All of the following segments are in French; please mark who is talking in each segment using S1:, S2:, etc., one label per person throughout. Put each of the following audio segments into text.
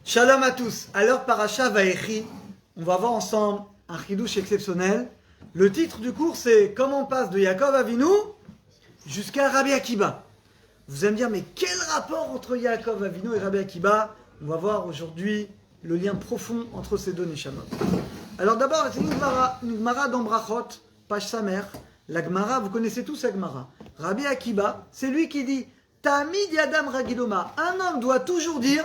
S1: Shalom à tous. Alors, Parasha Vayechi, on va voir ensemble un chidouche exceptionnel. Le titre du cours, c'est comment on passe de Yaakov Avinu jusqu'à Rabbi Akiba. Vous allez me dire, mais quel rapport entre Yaakov Avinu et Rabbi Akiba? On va voir aujourd'hui le lien profond entre ces deux Neshamot. Alors d'abord, c'est une Gemara dans Brachot, page Samer. La Gemara, vous connaissez tous la Gemara. Rabbi Akiba, c'est lui qui dit Tamid Yadam Ragiloma. Un homme doit toujours dire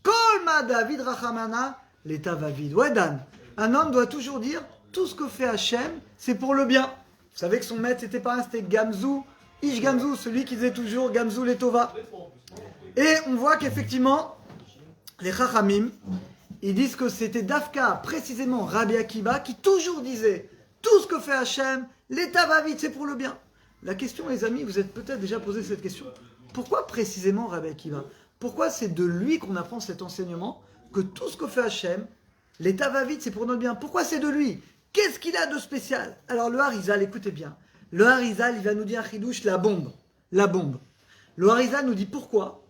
S1: Kol ma David Rachamana, l'état va vide. Ouais, Dan. Un homme doit toujours dire tout ce que fait Hachem, c'est pour le bien. Vous savez que son maître, c'était pas un, c'était Gamzou, Ish Gamzou, celui qui disait toujours Gamzou les Tova. Et on voit qu'effectivement, les Chachamim, ils disent que c'était Dafka, précisément Rabbi Akiba, qui toujours disait tout ce que fait Hachem, l'état va vite, c'est pour le bien. La question, les amis, vous êtes peut-être déjà posé cette question. Pourquoi précisément Rabbi Akiba? Pourquoi c'est de lui qu'on apprend cet enseignement, que tout ce que fait Hachem, l'état va vite, c'est pour notre bien? Pourquoi c'est de lui? Qu'est-ce qu'il a de spécial? Alors le Harizal, écoutez bien. Le Harizal, il va nous dire Chidouche, la bombe. La bombe. Le Harizal nous dit pourquoi?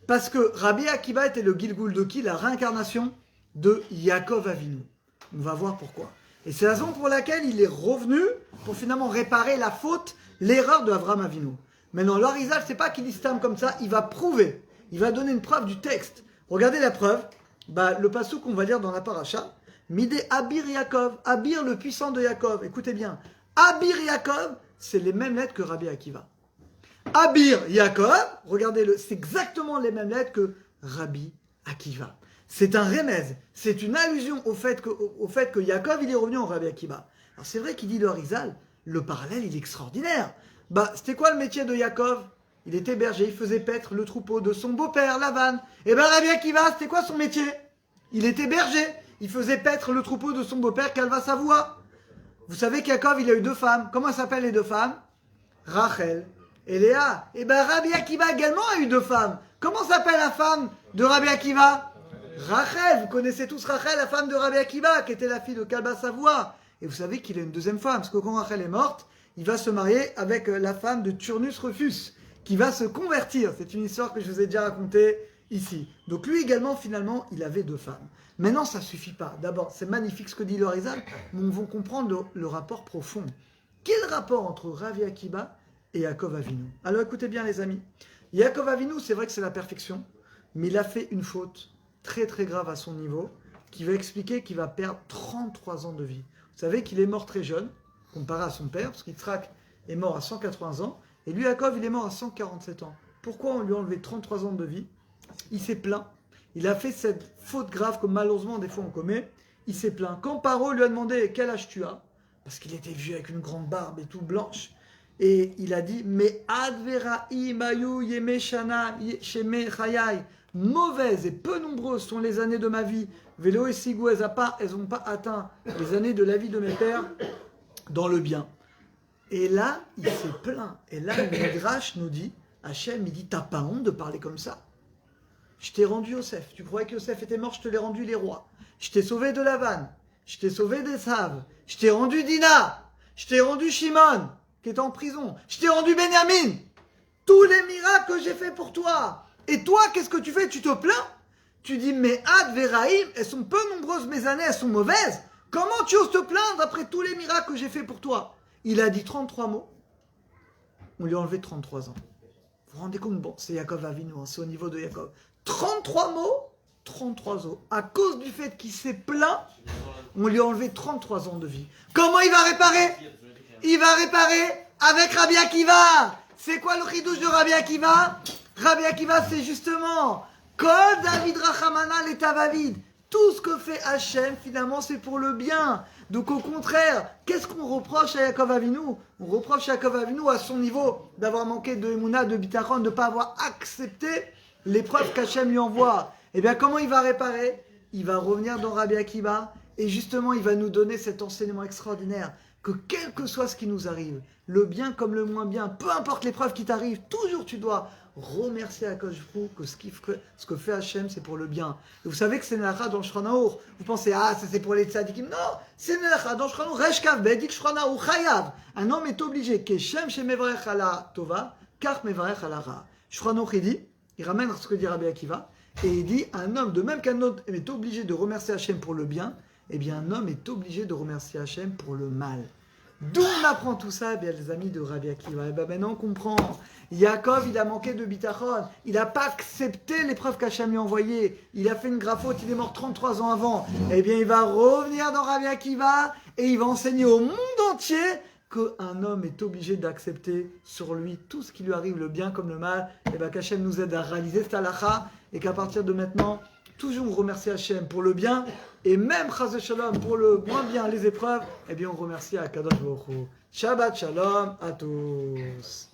S1: Parce que Rabbi Akiba était le Gilgul de qui? La réincarnation de Yaakov Avinu. On va voir pourquoi. Et c'est la raison pour laquelle il est revenu pour finalement réparer la faute, l'erreur de Avram Avinu. Maintenant, le Harizal, c'est pas qu'il dit stam comme ça, il va prouver. Il va donner une preuve du texte. Regardez la preuve. Le passou qu'on va lire dans la paracha. Midé Abir Yaakov. Abir, le puissant de Yaakov. Écoutez bien. Abir Yaakov, c'est les mêmes lettres que Rabbi Akiva. Abir Yaakov, regardez-le, c'est exactement les mêmes lettres que Rabbi Akiva. C'est un remèze, c'est une allusion au fait que Yaakov, il est revenu en Rabbi Akiva. Alors c'est vrai qu'il dit le Harizal, le parallèle, il est extraordinaire. C'était quoi le métier de Yaakov? Il était berger, il faisait paître le troupeau de son beau-père, Lavan. Et Rabbi Akiva, c'était quoi son métier? Il était berger, il faisait paître le troupeau de son beau-père, Kalva Savoie. Vous savez qu'Yaakov, il a eu deux femmes. Comment s'appellent les deux femmes? Rachel et Léa. Et Rabbi Akiva également a eu deux femmes. Comment s'appelle la femme de Rabbi Akiva? Rachel. Vous connaissez tous Rachel, la femme de Rabbi Akiva, qui était la fille de Kalba Savoie. Et vous savez qu'il a une deuxième femme, parce que quand Rachel est morte, il va se marier avec la femme de Turnus Rufus, qui va se convertir. C'est une histoire que je vous ai déjà racontée ici. Donc lui également, finalement, il avait deux femmes. Maintenant, ça ne suffit pas. D'abord, c'est magnifique ce que dit le Harizal, mais on va comprendre le rapport profond. Quel rapport entre Rabbi Akiba et Yaakov Avinu? Alors écoutez bien les amis. Yaakov Avinu, c'est vrai que c'est la perfection, mais il a fait une faute très très grave à son niveau, qui va expliquer qu'il va perdre 33 ans de vie. Vous savez qu'il est mort très jeune, comparé à son père, parce qu'Yitzhak est mort à 180 ans, et lui, Yaakov, il est mort à 147 ans. Pourquoi on lui a enlevé 33 ans de vie? Il s'est plaint. Il a fait cette faute grave que malheureusement des fois on commet. Il s'est plaint. Quand Paro lui a demandé quel âge tu as, parce qu'il était vieux avec une grande barbe et tout blanche, et il a dit mais advera imayu yemeshana sheme chayai, mauvaises et peu nombreuses sont les années de ma vie. Vélo et Sigou, elles n'ont pas atteint les années de la vie de mes pères dans le bien. Et là, il s'est plaint. Et là, le Midrash nous dit, Hachem, il dit t'as pas honte de parler comme ça? Je t'ai rendu Yosef. Tu croyais que Yosef était mort, je te l'ai rendu les rois. Je t'ai sauvé de Lavan. Je t'ai sauvé d'Esav. Je t'ai rendu Dina. Je t'ai rendu Shimon, qui est en prison. Je t'ai rendu Benjamin. Tous les miracles que j'ai fait pour toi. Et toi, qu'est-ce que tu fais? Tu te plains? Tu dis, mais Ad Veraim, elles sont peu nombreuses mes années, elles sont mauvaises. Comment tu oses te plaindre après tous les miracles que j'ai fait pour toi? Il a dit 33 mots. On lui a enlevé 33 ans. Vous vous rendez compte? Bon, c'est Yaakov Avinu, c'est au niveau de Yaakov. 33 mots, 33 ans. À cause du fait qu'il s'est plaint, on lui a enlevé 33 ans de vie. Comment il va réparer? Il va réparer avec Rabbi Akiva. C'est quoi le chidouche de Rabbi Akiva? Rabbi Akiva, c'est justement Kol David Rachamana l'état va vide. Tout ce que fait Hachem, finalement, c'est pour le bien. Donc au contraire, qu'est-ce qu'on reproche à Yaakov Avinu? On reproche à Yaakov Avinu à son niveau d'avoir manqué de Emouna, de Bitachon, de ne pas avoir accepté l'épreuve qu'Hachem lui envoie. Eh bien, comment il va réparer? Il va revenir dans Rabbi Akiba et justement, il va nous donner cet enseignement extraordinaire que quel que soit ce qui nous arrive, le bien comme le moins bien, peu importe l'épreuve qui t'arrive, toujours tu dois remercier Akadosh Baruch Hu que ce que fait Hachem, c'est pour le bien. Et vous savez que c'est Nelacha dans le Shulchan Aruch. Vous pensez, ça c'est pour les tzadikim. Non, c'est Nelacha dans le Shulchan Aruch. Reshkav, Bedik Shulchan Aruch, Chayav. Un homme est obligé, Keshem shemevarech ala tova, kach mevarech ala ra. Shulchan Aruch, il ramène ce que dit Rabbi Akiva, Et il dit, un homme, de même qu'un homme est obligé de remercier Hachem pour le bien, eh bien un homme est obligé de remercier Hachem pour le mal. D'où on apprend tout ça, eh bien, les amis de Rabbi Akiva? Eh bien, maintenant on comprend. Yaakov, il a manqué de bitachon. Il n'a pas accepté l'épreuve qu'Hachem lui a envoyée. Il a fait une grave faute, il est mort 33 ans avant. Eh bien, il va revenir dans Rabbi Akiva et il va enseigner au monde entier qu'un homme est obligé d'accepter sur lui tout ce qui lui arrive, le bien comme le mal. Et bien, qu'Hachem nous aide à réaliser cette halakha et qu'à partir de maintenant, toujours remercier Hachem pour le bien et même Chas Shalom pour le moins bien, les épreuves, eh bien on remercie Akadosh Baruch Hu. Shabbat Shalom à tous.